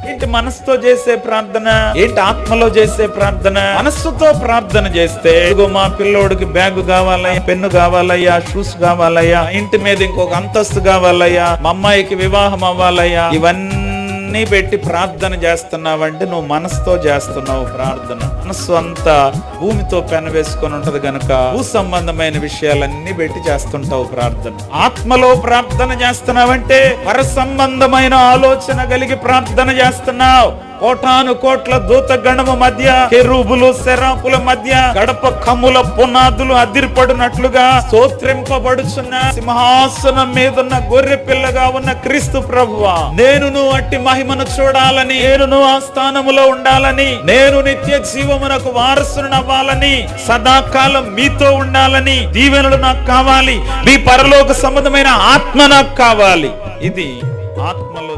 ఏంటి మనసుతో చేసే ప్రార్థన, ఏంటి ఆత్మలో చేసే ప్రార్థన? మనస్సుతో ప్రార్థన చేస్తే, ఇదిగో మా పిల్లోడికి బ్యాగ్ కావాలయ్యా, పెన్ను కావాలయ్యా, షూస్ కావాలయ్యా, ఇంటి మీద ఇంకొక అంతస్తు కావాలయ్యా, మా అమ్మాయికి వివాహం అవ్వాలయ్యా, ఇవన్నీ పెట్టి ప్రార్థన చేస్తున్నావంటే నువ్వు మనసుతో చేస్తున్నావు ప్రార్థన. మనస్సు అంతా భూమితో పెనవేసుకొని ఉంటది గనుక భూ సంబంధమైన విషయాలన్నీ పెట్టి చేస్తుంటావు ప్రార్థన. ఆత్మలో ప్రార్థన చేస్తున్నావంటే పర సంబంధమైన ఆలోచన కలిగి ప్రార్థన చేస్తున్నావు. కోటాను కోట్ల దూత గణము మధ్య, కెరూబులు సెరాపుల మధ్య గడప కమ్ముల పునాదులు అదిరిపడినట్లుగా స్తోత్రింపబడుచున్న సింహాసనం మీదున్న గొర్రె పిల్లగా ఉన్న క్రీస్తు ప్రభువా, నేను నువ్వు అట్టి మహిమను చూడాలని, నేను నువ్వు ఆ స్థానములో ఉండాలని, నేను నిత్య జీవమునకు వారసుని అవ్వాలని, సదాకాలం మీతో ఉండాలని, దీవెనలు నాకు కావాలి, మీ పరలోక సంబంధమైన ఆత్మ నాకు కావాలి. ఇది ఆత్మలో